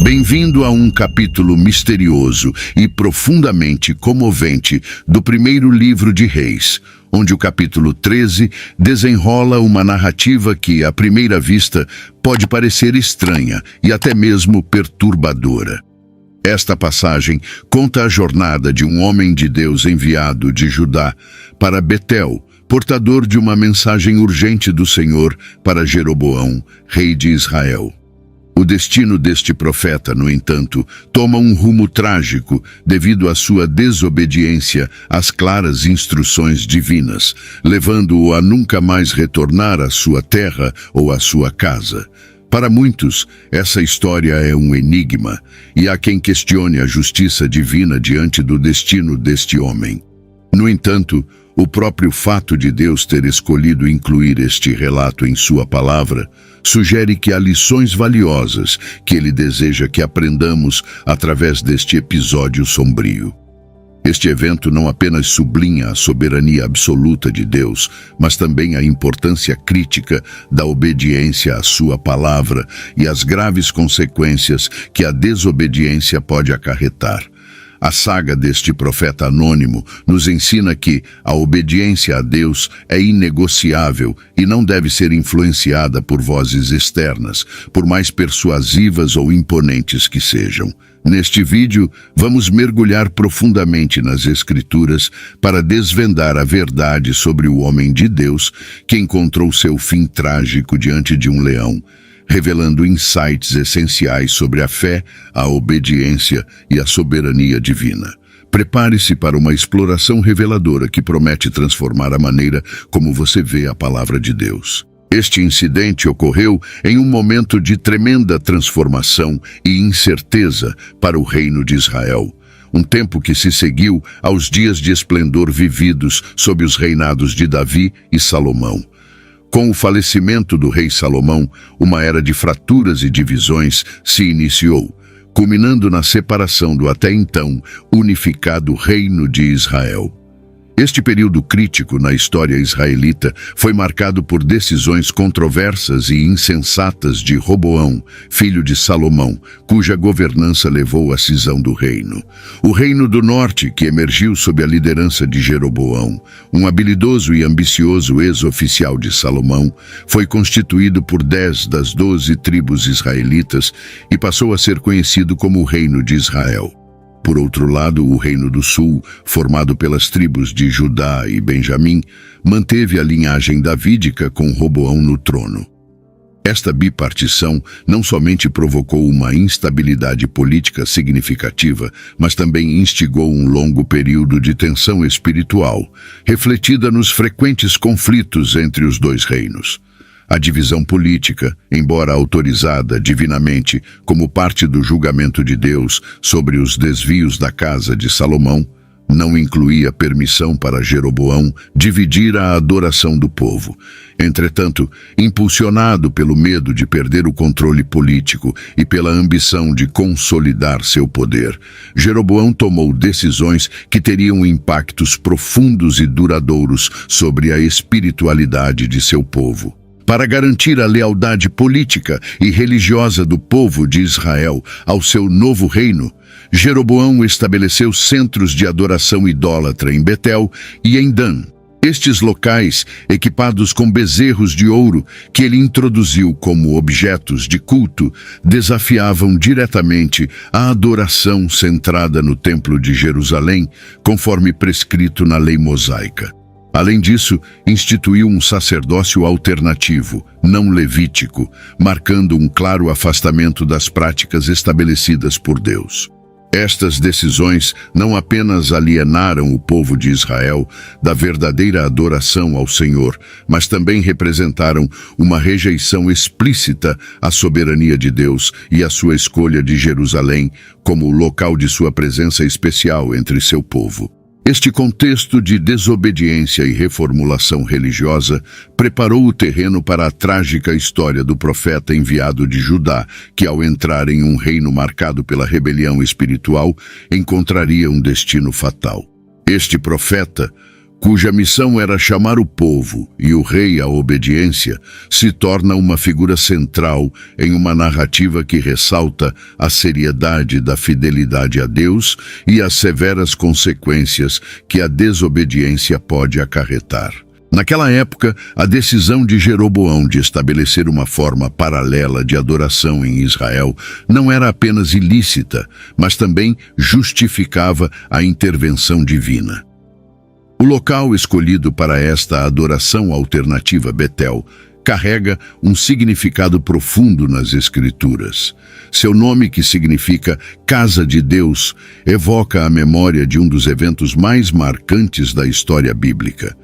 Bem-vindo a um capítulo misterioso e profundamente comovente do primeiro livro de Reis, onde o capítulo 13 desenrola uma narrativa que, à primeira vista, pode parecer estranha e até mesmo perturbadora. Esta passagem conta a jornada de um homem de Deus enviado de Judá para Betel, portador de uma mensagem urgente do Senhor para Jeroboão, rei de Israel. O destino deste profeta, no entanto, toma um rumo trágico devido à sua desobediência às claras instruções divinas, levando-o a nunca mais retornar à sua terra ou à sua casa. Para muitos, essa história é um enigma, e há quem questione a justiça divina diante do destino deste homem. No entanto, o próprio fato de Deus ter escolhido incluir este relato em sua palavra sugere que há lições valiosas que ele deseja que aprendamos através deste episódio sombrio. Este evento não apenas sublinha a soberania absoluta de Deus, mas também a importância crítica da obediência à sua palavra e as graves consequências que a desobediência pode acarretar. A saga deste profeta anônimo nos ensina que a obediência a Deus é inegociável e não deve ser influenciada por vozes externas, por mais persuasivas ou imponentes que sejam. Neste vídeo, vamos mergulhar profundamente nas Escrituras para desvendar a verdade sobre o homem de Deus que encontrou seu fim trágico diante de um leão, revelando insights essenciais sobre a fé, a obediência e a soberania divina. Prepare-se para uma exploração reveladora que promete transformar a maneira como você vê a palavra de Deus. Este incidente ocorreu em um momento de tremenda transformação e incerteza para o reino de Israel. Um tempo que se seguiu aos dias de esplendor vividos sob os reinados de Davi e Salomão. Com o falecimento do rei Salomão, uma era de fraturas e divisões se iniciou, culminando na separação do até então unificado reino de Israel. Este período crítico na história israelita foi marcado por decisões controversas e insensatas de Roboão, filho de Salomão, cuja governança levou à cisão do reino. O reino do norte, que emergiu sob a liderança de Jeroboão, um habilidoso e ambicioso ex-oficial de Salomão, foi constituído por 10 das 12 tribos israelitas e passou a ser conhecido como o Reino de Israel. Por outro lado, o Reino do Sul, formado pelas tribos de Judá e Benjamim, manteve a linhagem davídica com Roboão no trono. Esta bipartição não somente provocou uma instabilidade política significativa, mas também instigou um longo período de tensão espiritual, refletida nos frequentes conflitos entre os dois reinos. A divisão política, embora autorizada divinamente como parte do julgamento de Deus sobre os desvios da casa de Salomão, não incluía permissão para Jeroboão dividir a adoração do povo. Entretanto, impulsionado pelo medo de perder o controle político e pela ambição de consolidar seu poder, Jeroboão tomou decisões que teriam impactos profundos e duradouros sobre a espiritualidade de seu povo. Para garantir a lealdade política e religiosa do povo de Israel ao seu novo reino, Jeroboão estabeleceu centros de adoração idólatra em Betel e em Dan. Estes locais, equipados com bezerros de ouro que ele introduziu como objetos de culto, desafiavam diretamente a adoração centrada no Templo de Jerusalém, conforme prescrito na lei mosaica. Além disso, instituiu um sacerdócio alternativo, não levítico, marcando um claro afastamento das práticas estabelecidas por Deus. Estas decisões não apenas alienaram o povo de Israel da verdadeira adoração ao Senhor, mas também representaram uma rejeição explícita à soberania de Deus e à sua escolha de Jerusalém como o local de sua presença especial entre seu povo. Este contexto de desobediência e reformulação religiosa preparou o terreno para a trágica história do profeta enviado de Judá, que, ao entrar em um reino marcado pela rebelião espiritual, encontraria um destino fatal. Este profeta, cuja missão era chamar o povo e o rei à obediência, se torna uma figura central em uma narrativa que ressalta a seriedade da fidelidade a Deus e as severas consequências que a desobediência pode acarretar. Naquela época, a decisão de Jeroboão de estabelecer uma forma paralela de adoração em Israel não era apenas ilícita, mas também justificava a intervenção divina. O local escolhido para esta adoração alternativa, Betel, carrega um significado profundo nas Escrituras. Seu nome, que significa Casa de Deus, evoca a memória de um dos eventos mais marcantes da história bíblica.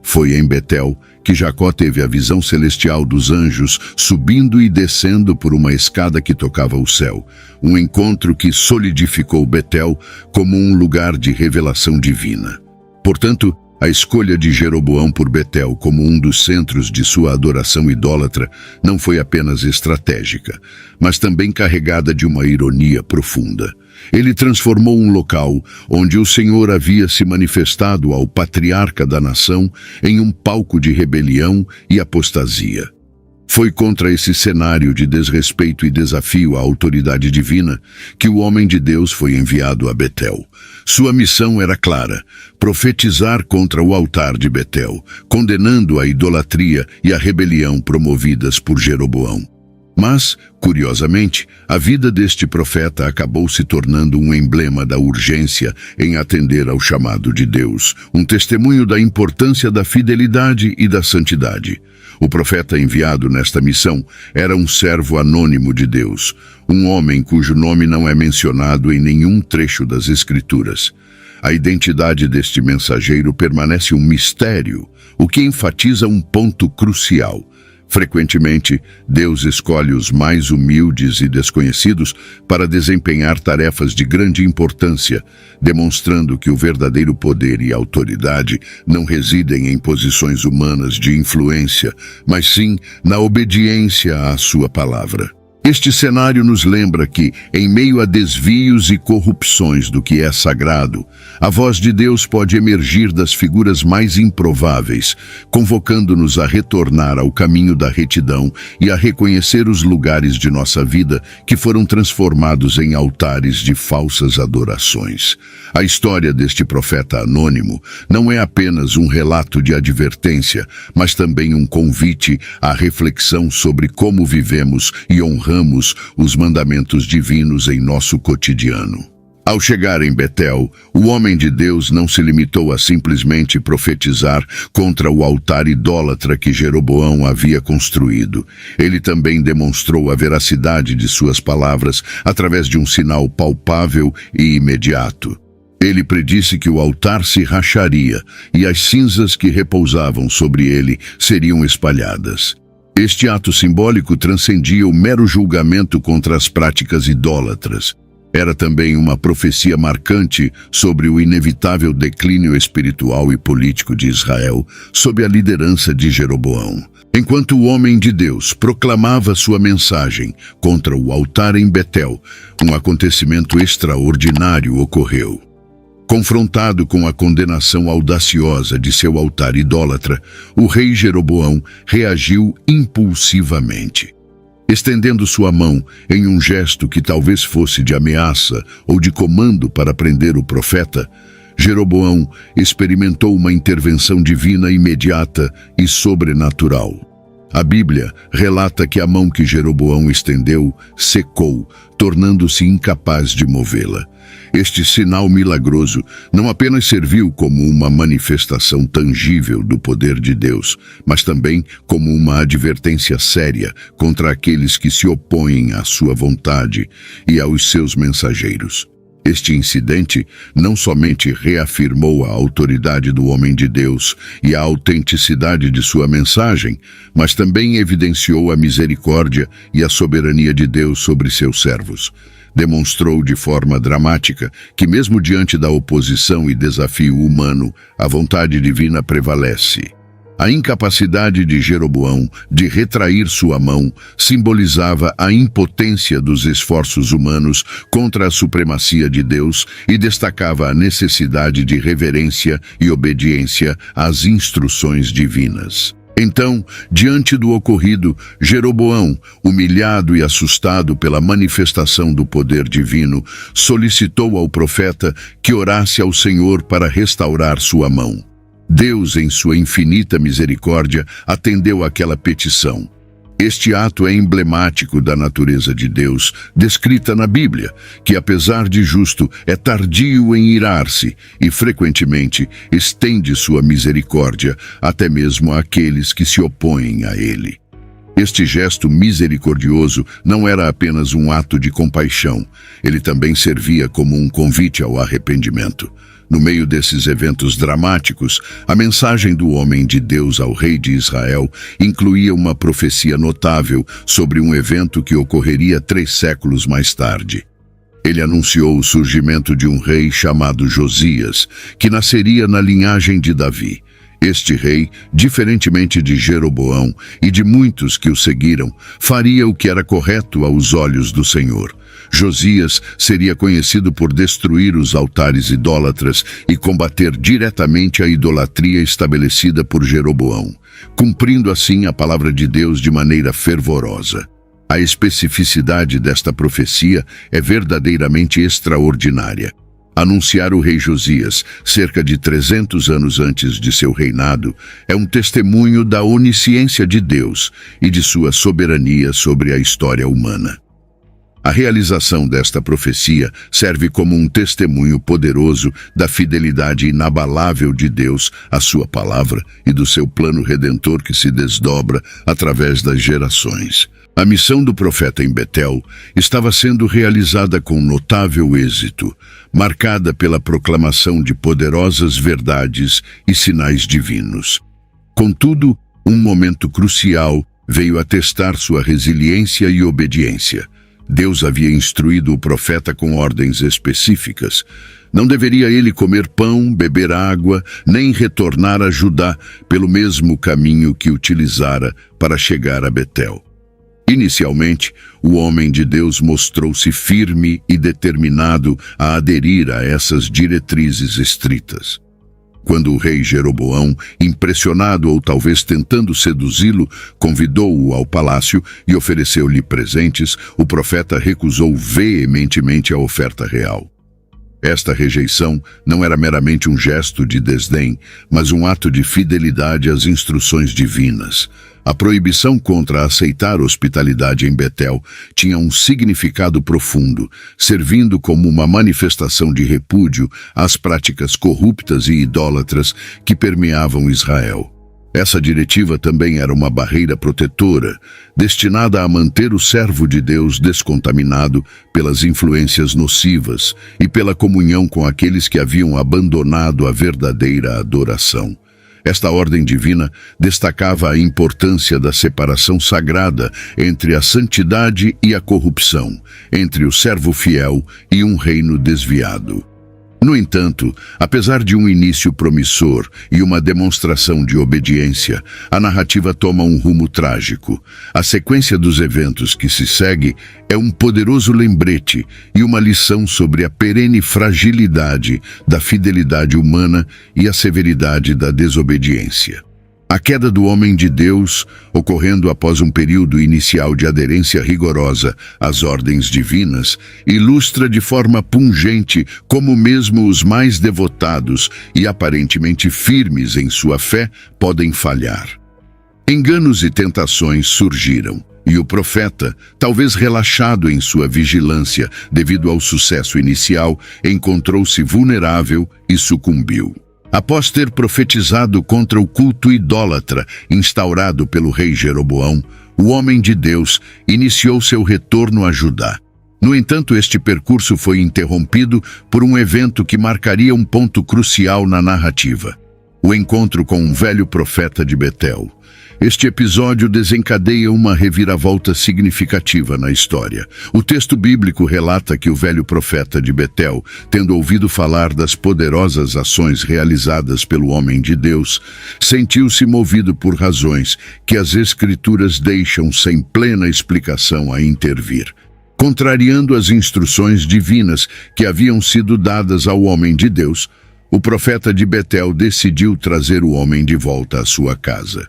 Foi em Betel que Jacó teve a visão celestial dos anjos subindo e descendo por uma escada que tocava o céu, um encontro que solidificou Betel como um lugar de revelação divina. Portanto, a escolha de Jeroboão por Betel como um dos centros de sua adoração idólatra não foi apenas estratégica, mas também carregada de uma ironia profunda. Ele transformou um local onde o Senhor havia se manifestado ao patriarca da nação em um palco de rebelião e apostasia. Foi contra esse cenário de desrespeito e desafio à autoridade divina que o homem de Deus foi enviado a Betel. Sua missão era clara: profetizar contra o altar de Betel, condenando a idolatria e a rebelião promovidas por Jeroboão. Mas, curiosamente, a vida deste profeta acabou se tornando um emblema da urgência em atender ao chamado de Deus, um testemunho da importância da fidelidade e da santidade. O profeta enviado nesta missão era um servo anônimo de Deus, um homem cujo nome não é mencionado em nenhum trecho das Escrituras. A identidade deste mensageiro permanece um mistério, o que enfatiza um ponto crucial. Frequentemente, Deus escolhe os mais humildes e desconhecidos para desempenhar tarefas de grande importância, demonstrando que o verdadeiro poder e autoridade não residem em posições humanas de influência, mas sim na obediência à sua palavra. Este cenário nos lembra que, em meio a desvios e corrupções do que é sagrado, a voz de Deus pode emergir das figuras mais improváveis, convocando-nos a retornar ao caminho da retidão e a reconhecer os lugares de nossa vida que foram transformados em altares de falsas adorações. A história deste profeta anônimo não é apenas um relato de advertência, mas também um convite à reflexão sobre como vivemos e honramos os mandamentos divinos em nosso cotidiano. Ao chegar em Betel, o homem de Deus não se limitou a simplesmente profetizar contra o altar idólatra que Jeroboão havia construído. Ele também demonstrou a veracidade de suas palavras através de um sinal palpável e imediato. Ele predisse que o altar se racharia e as cinzas que repousavam sobre ele seriam espalhadas. Este ato simbólico transcendia o mero julgamento contra as práticas idólatras. Era também uma profecia marcante sobre o inevitável declínio espiritual e político de Israel sob a liderança de Jeroboão. Enquanto o homem de Deus proclamava sua mensagem contra o altar em Betel, um acontecimento extraordinário ocorreu. Confrontado com a condenação audaciosa de seu altar idólatra, o rei Jeroboão reagiu impulsivamente. Estendendo sua mão em um gesto que talvez fosse de ameaça ou de comando para prender o profeta, Jeroboão experimentou uma intervenção divina imediata e sobrenatural. A Bíblia relata que a mão que Jeroboão estendeu secou, tornando-se incapaz de movê-la. Este sinal milagroso não apenas serviu como uma manifestação tangível do poder de Deus, mas também como uma advertência séria contra aqueles que se opõem à sua vontade e aos seus mensageiros. Este incidente não somente reafirmou a autoridade do homem de Deus e a autenticidade de sua mensagem, mas também evidenciou a misericórdia e a soberania de Deus sobre seus servos. Demonstrou de forma dramática que, mesmo diante da oposição e desafio humano, a vontade divina prevalece. A incapacidade de Jeroboão de retrair sua mão simbolizava a impotência dos esforços humanos contra a supremacia de Deus e destacava a necessidade de reverência e obediência às instruções divinas. Então, diante do ocorrido, Jeroboão, humilhado e assustado pela manifestação do poder divino, solicitou ao profeta que orasse ao Senhor para restaurar sua mão. Deus, em sua infinita misericórdia, atendeu àquela petição. Este ato é emblemático da natureza de Deus, descrita na Bíblia, que, apesar de justo, é tardio em irar-se e, frequentemente, estende sua misericórdia até mesmo àqueles que se opõem a ele. Este gesto misericordioso não era apenas um ato de compaixão, ele também servia como um convite ao arrependimento. No meio desses eventos dramáticos, a mensagem do homem de Deus ao rei de Israel incluía uma profecia notável sobre um evento que ocorreria 3 séculos mais tarde. Ele anunciou o surgimento de um rei chamado Josias, que nasceria na linhagem de Davi. Este rei, diferentemente de Jeroboão e de muitos que o seguiram, faria o que era correto aos olhos do Senhor. Josias seria conhecido por destruir os altares idólatras e combater diretamente a idolatria estabelecida por Jeroboão, cumprindo assim a palavra de Deus de maneira fervorosa. A especificidade desta profecia é verdadeiramente extraordinária. Anunciar o rei Josias, cerca de 300 anos antes de seu reinado, é um testemunho da onisciência de Deus e de sua soberania sobre a história humana. A realização desta profecia serve como um testemunho poderoso da fidelidade inabalável de Deus à sua palavra e do seu plano redentor que se desdobra através das gerações. A missão do profeta em Betel estava sendo realizada com notável êxito, marcada pela proclamação de poderosas verdades e sinais divinos. Contudo, um momento crucial veio a testar sua resiliência e obediência. Deus havia instruído o profeta com ordens específicas. Não deveria ele comer pão, beber água, nem retornar a Judá pelo mesmo caminho que utilizara para chegar a Betel. Inicialmente, o homem de Deus mostrou-se firme e determinado a aderir a essas diretrizes estritas. Quando o rei Jeroboão, impressionado ou talvez tentando seduzi-lo, convidou-o ao palácio e ofereceu-lhe presentes, o profeta recusou veementemente a oferta real. Esta rejeição não era meramente um gesto de desdém, mas um ato de fidelidade às instruções divinas. A proibição contra aceitar hospitalidade em Betel tinha um significado profundo, servindo como uma manifestação de repúdio às práticas corruptas e idólatras que permeavam Israel. Essa diretiva também era uma barreira protetora, destinada a manter o servo de Deus descontaminado pelas influências nocivas e pela comunhão com aqueles que haviam abandonado a verdadeira adoração. Esta ordem divina destacava a importância da separação sagrada entre a santidade e a corrupção, entre o servo fiel e um reino desviado. No entanto, apesar de um início promissor e uma demonstração de obediência, a narrativa toma um rumo trágico. A sequência dos eventos que se segue é um poderoso lembrete e uma lição sobre a perene fragilidade da fidelidade humana e a severidade da desobediência. A queda do homem de Deus, ocorrendo após um período inicial de aderência rigorosa às ordens divinas, ilustra de forma pungente como mesmo os mais devotados e aparentemente firmes em sua fé podem falhar. Enganos e tentações surgiram, e o profeta, talvez relaxado em sua vigilância devido ao sucesso inicial, encontrou-se vulnerável e sucumbiu. Após ter profetizado contra o culto idólatra instaurado pelo rei Jeroboão, o homem de Deus iniciou seu retorno a Judá. No entanto, este percurso foi interrompido por um evento que marcaria um ponto crucial na narrativa: o encontro com um velho profeta de Betel. Este episódio desencadeia uma reviravolta significativa na história. O texto bíblico relata que o velho profeta de Betel, tendo ouvido falar das poderosas ações realizadas pelo homem de Deus, sentiu-se movido por razões que as Escrituras deixam sem plena explicação a intervir. Contrariando as instruções divinas que haviam sido dadas ao homem de Deus, o profeta de Betel decidiu trazer o homem de volta à sua casa.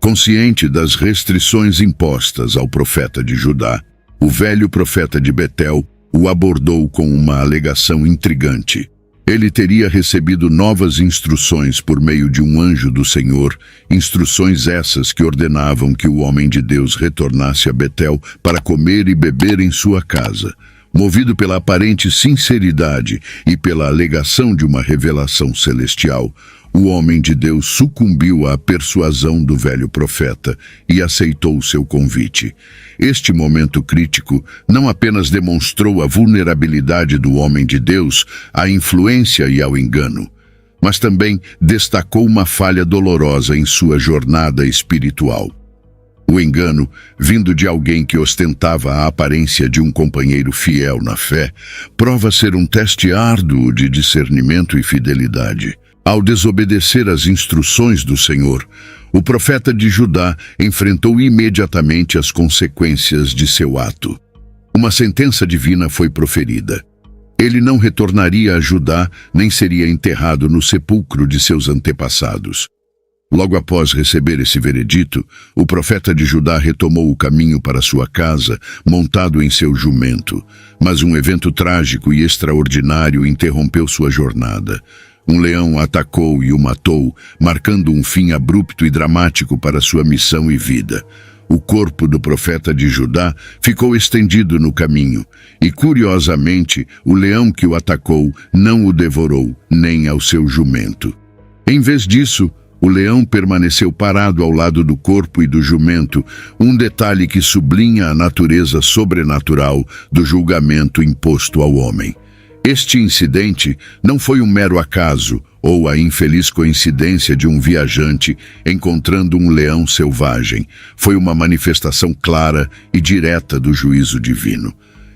Consciente das restrições impostas ao profeta de Judá, o velho profeta de Betel o abordou com uma alegação intrigante. Ele teria recebido novas instruções por meio de um anjo do Senhor, instruções essas que ordenavam que o homem de Deus retornasse a Betel para comer e beber em sua casa. Movido pela aparente sinceridade e pela alegação de uma revelação celestial, o homem de Deus sucumbiu à persuasão do velho profeta e aceitou seu convite. Este momento crítico não apenas demonstrou a vulnerabilidade do homem de Deus à influência e ao engano, mas também destacou uma falha dolorosa em sua jornada espiritual. O engano, vindo de alguém que ostentava a aparência de um companheiro fiel na fé, prova ser um teste árduo de discernimento e fidelidade. Ao desobedecer às instruções do Senhor, o profeta de Judá enfrentou imediatamente as consequências de seu ato. Uma sentença divina foi proferida. Ele não retornaria a Judá, nem seria enterrado no sepulcro de seus antepassados. Logo após receber esse veredito, o profeta de Judá retomou o caminho para sua casa, montado em seu jumento. Mas um evento trágico e extraordinário interrompeu sua jornada. Um leão o atacou e o matou, marcando um fim abrupto e dramático para sua missão e vida. O corpo do profeta de Judá ficou estendido no caminho, e curiosamente, o leão que o atacou não o devorou, nem ao seu jumento. Em vez disso, o leão permaneceu parado ao lado do corpo e do jumento, um detalhe que sublinha a natureza sobrenatural do julgamento imposto ao homem. Este incidente não foi um mero acaso ou a infeliz coincidência de um viajante encontrando um leão selvagem. Foi uma manifestação clara e direta do juízo divino.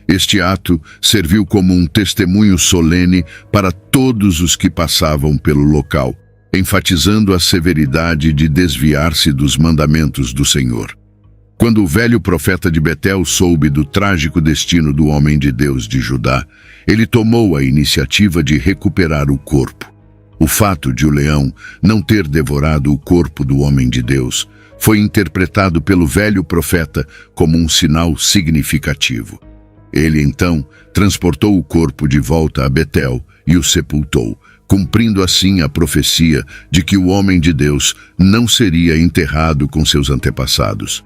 Este ato serviu como um testemunho solene para todos os que passavam pelo local, enfatizando a severidade de desviar-se dos mandamentos do Senhor. Quando o velho profeta de Betel soube do trágico destino do homem de Deus de Judá, ele tomou a iniciativa de recuperar o corpo. O fato de o leão não ter devorado o corpo do homem de Deus foi interpretado pelo velho profeta como um sinal significativo. Ele, então, transportou o corpo de volta a Betel e o sepultou, cumprindo assim a profecia de que o homem de Deus não seria enterrado com seus antepassados.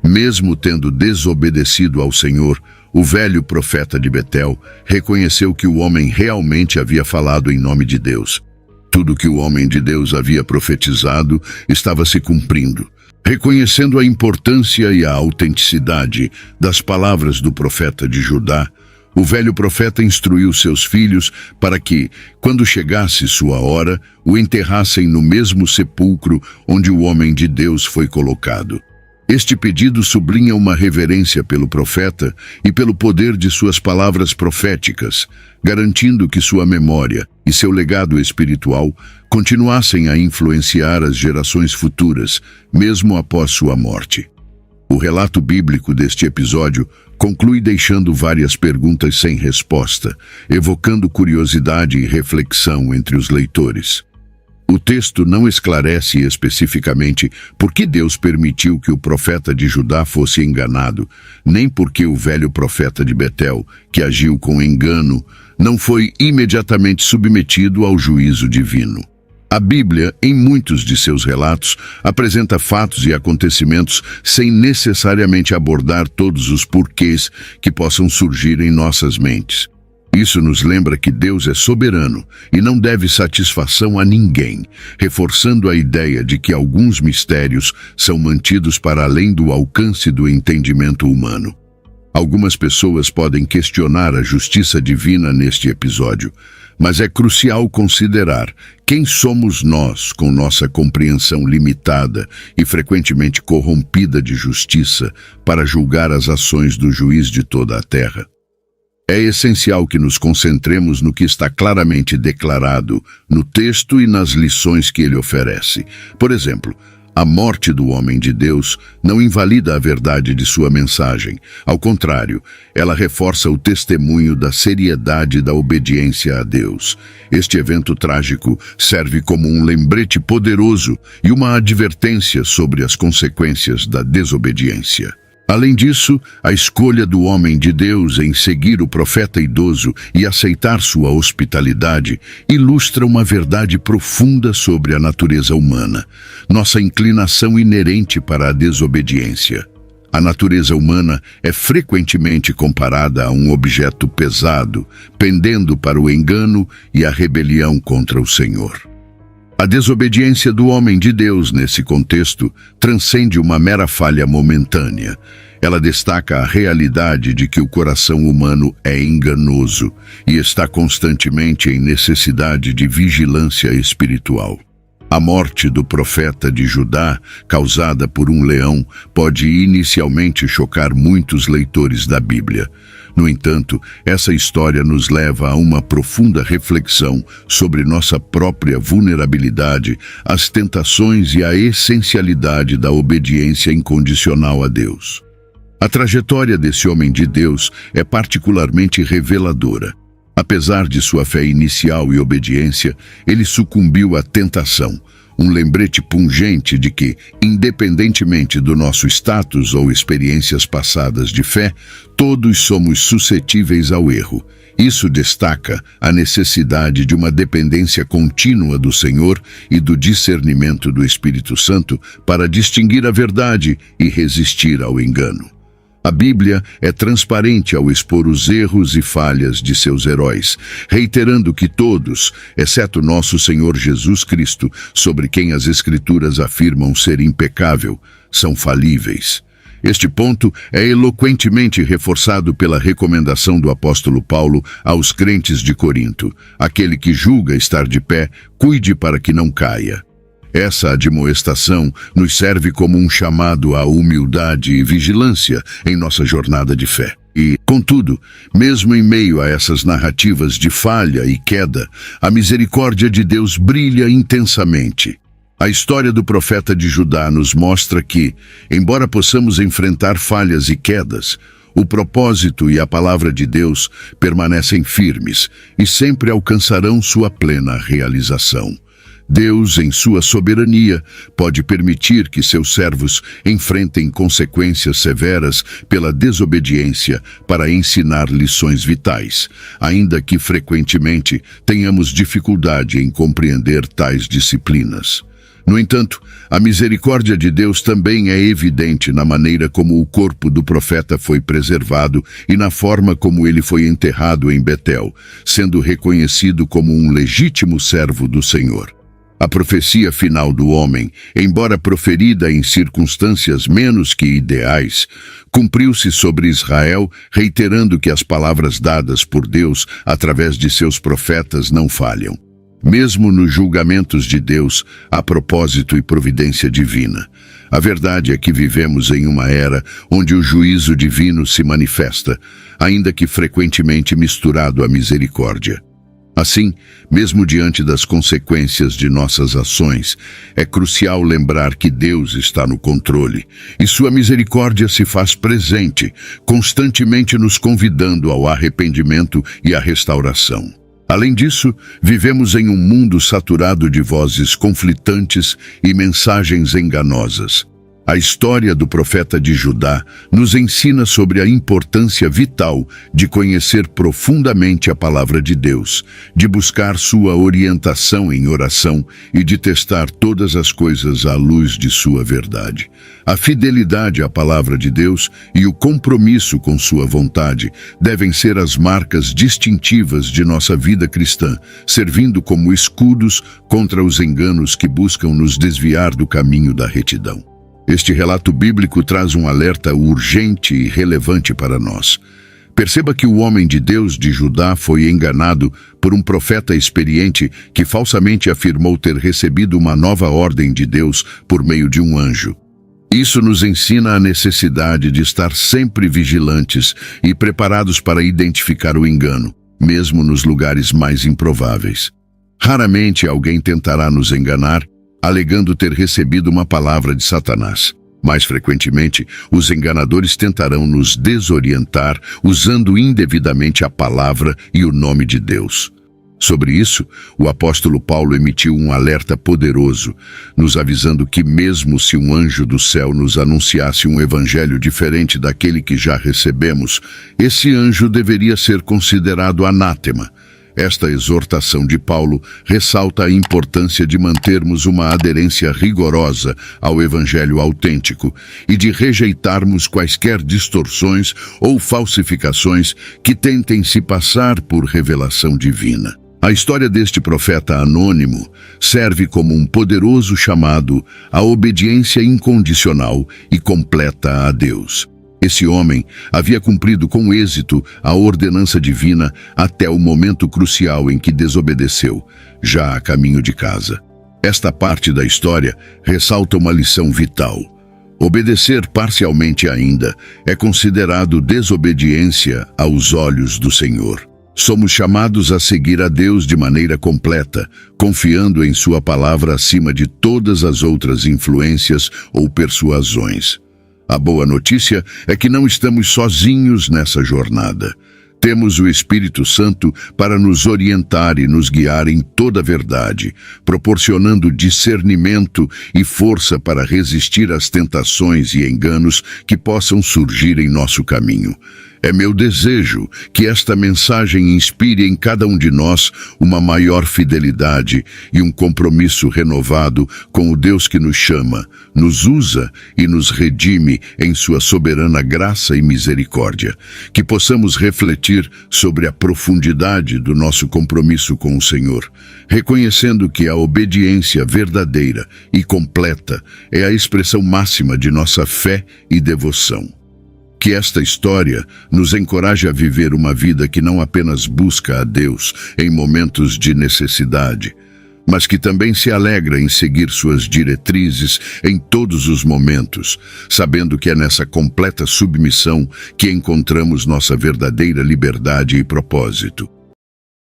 Mesmo tendo desobedecido ao Senhor, o velho profeta de Betel reconheceu que o homem realmente havia falado em nome de Deus. Tudo que o homem de Deus havia profetizado estava se cumprindo. Reconhecendo a importância e a autenticidade das palavras do profeta de Judá, o velho profeta instruiu seus filhos para que, quando chegasse sua hora, o enterrassem no mesmo sepulcro onde o homem de Deus foi colocado. Este pedido sublinha uma reverência pelo profeta e pelo poder de suas palavras proféticas, garantindo que sua memória e seu legado espiritual continuassem a influenciar as gerações futuras, mesmo após sua morte. O relato bíblico deste episódio conclui deixando várias perguntas sem resposta, evocando curiosidade e reflexão entre os leitores. O texto não esclarece especificamente por que Deus permitiu que o profeta de Judá fosse enganado, nem por que o velho profeta de Betel, que agiu com engano, não foi imediatamente submetido ao juízo divino. A Bíblia, em muitos de seus relatos, apresenta fatos e acontecimentos sem necessariamente abordar todos os porquês que possam surgir em nossas mentes. Isso nos lembra que Deus é soberano e não deve satisfação a ninguém, reforçando a ideia de que alguns mistérios são mantidos para além do alcance do entendimento humano. Algumas pessoas podem questionar a justiça divina neste episódio, Mas é crucial considerar quem somos nós com nossa compreensão limitada e frequentemente corrompida de justiça para julgar as ações do juiz de toda a terra. É essencial que nos concentremos no que está claramente declarado no texto e nas lições que ele oferece. Por exemplo, a morte do homem de Deus não invalida a verdade de sua mensagem. Ao contrário, ela reforça o testemunho da seriedade da obediência a Deus. Este evento trágico serve como um lembrete poderoso e uma advertência sobre as consequências da desobediência. Além disso, a escolha do homem de Deus em seguir o profeta idoso e aceitar sua hospitalidade ilustra uma verdade profunda sobre a natureza humana, nossa inclinação inerente para a desobediência. A natureza humana é frequentemente comparada a um objeto pesado, pendendo para o engano e a rebelião contra o Senhor. A desobediência do homem de Deus, nesse contexto, transcende uma mera falha momentânea. Ela destaca a realidade de que o coração humano é enganoso e está constantemente em necessidade de vigilância espiritual. A morte do profeta de Judá, causada por um leão, pode inicialmente chocar muitos leitores da Bíblia. No entanto, essa história nos leva a uma profunda reflexão sobre nossa própria vulnerabilidade, as tentações e a essencialidade da obediência incondicional a Deus. A trajetória desse homem de Deus é particularmente reveladora. Apesar de sua fé inicial e obediência, ele sucumbiu à tentação, um lembrete pungente de que, independentemente do nosso status ou experiências passadas de fé, todos somos suscetíveis ao erro. Isso destaca a necessidade de uma dependência contínua do Senhor e do discernimento do Espírito Santo para distinguir a verdade e resistir ao engano. A Bíblia é transparente ao expor os erros e falhas de seus heróis, reiterando que todos, exceto nosso Senhor Jesus Cristo, sobre quem as Escrituras afirmam ser impecável, são falíveis. Este ponto é eloquentemente reforçado pela recomendação do apóstolo Paulo aos crentes de Corinto: aquele que julga estar de pé, cuide para que não caia. Essa admoestação nos serve como um chamado à humildade e vigilância em nossa jornada de fé. E, contudo, mesmo em meio a essas narrativas de falha e queda, a misericórdia de Deus brilha intensamente. A história do profeta de Judá nos mostra que, embora possamos enfrentar falhas e quedas, o propósito e a palavra de Deus permanecem firmes e sempre alcançarão sua plena realização. Deus, em sua soberania, pode permitir que seus servos enfrentem consequências severas pela desobediência para ensinar lições vitais, ainda que frequentemente tenhamos dificuldade em compreender tais disciplinas. No entanto, a misericórdia de Deus também é evidente na maneira como o corpo do profeta foi preservado e na forma como ele foi enterrado em Betel, sendo reconhecido como um legítimo servo do Senhor. A profecia final do homem, embora proferida em circunstâncias menos que ideais, cumpriu-se sobre Israel, reiterando que as palavras dadas por Deus através de seus profetas não falham. Mesmo nos julgamentos de Deus, há propósito e providência divina. A verdade é que vivemos em uma era onde o juízo divino se manifesta, ainda que frequentemente misturado à misericórdia. Assim, mesmo diante das consequências de nossas ações, é crucial lembrar que Deus está no controle e sua misericórdia se faz presente, constantemente nos convidando ao arrependimento e à restauração. Além disso, vivemos em um mundo saturado de vozes conflitantes e mensagens enganosas. A história do profeta de Judá nos ensina sobre a importância vital de conhecer profundamente a palavra de Deus, de buscar sua orientação em oração e de testar todas as coisas à luz de sua verdade. A fidelidade à palavra de Deus e o compromisso com sua vontade devem ser as marcas distintivas de nossa vida cristã, servindo como escudos contra os enganos que buscam nos desviar do caminho da retidão. Este relato bíblico traz um alerta urgente e relevante para nós. Perceba que o homem de Deus de Judá foi enganado por um profeta experiente que falsamente afirmou ter recebido uma nova ordem de Deus por meio de um anjo. Isso nos ensina a necessidade de estar sempre vigilantes e preparados para identificar o engano, mesmo nos lugares mais improváveis. Raramente alguém tentará nos enganar, alegando ter recebido uma palavra de Satanás. Mais frequentemente, os enganadores tentarão nos desorientar usando indevidamente a palavra e o nome de Deus. Sobre isso, o apóstolo Paulo emitiu um alerta poderoso, nos avisando que mesmo se um anjo do céu nos anunciasse um evangelho diferente daquele que já recebemos, esse anjo deveria ser considerado anátema. Esta exortação de Paulo ressalta a importância de mantermos uma aderência rigorosa ao evangelho autêntico e de rejeitarmos quaisquer distorções ou falsificações que tentem se passar por revelação divina. A história deste profeta anônimo serve como um poderoso chamado à obediência incondicional e completa a Deus. Esse homem havia cumprido com êxito a ordenança divina até o momento crucial em que desobedeceu, já a caminho de casa. Esta parte da história ressalta uma lição vital. Obedecer parcialmente ainda é considerado desobediência aos olhos do Senhor. Somos chamados a seguir a Deus de maneira completa, confiando em Sua palavra acima de todas as outras influências ou persuasões. A boa notícia é que não estamos sozinhos nessa jornada. Temos o Espírito Santo para nos orientar e nos guiar em toda a verdade, proporcionando discernimento e força para resistir às tentações e enganos que possam surgir em nosso caminho. É meu desejo que esta mensagem inspire em cada um de nós uma maior fidelidade e um compromisso renovado com o Deus que nos chama, nos usa e nos redime em sua soberana graça e misericórdia. Que possamos refletir sobre a profundidade do nosso compromisso com o Senhor, reconhecendo que a obediência verdadeira e completa é a expressão máxima de nossa fé e devoção. Que esta história nos encoraje a viver uma vida que não apenas busca a Deus em momentos de necessidade, mas que também se alegra em seguir suas diretrizes em todos os momentos, sabendo que é nessa completa submissão que encontramos nossa verdadeira liberdade e propósito.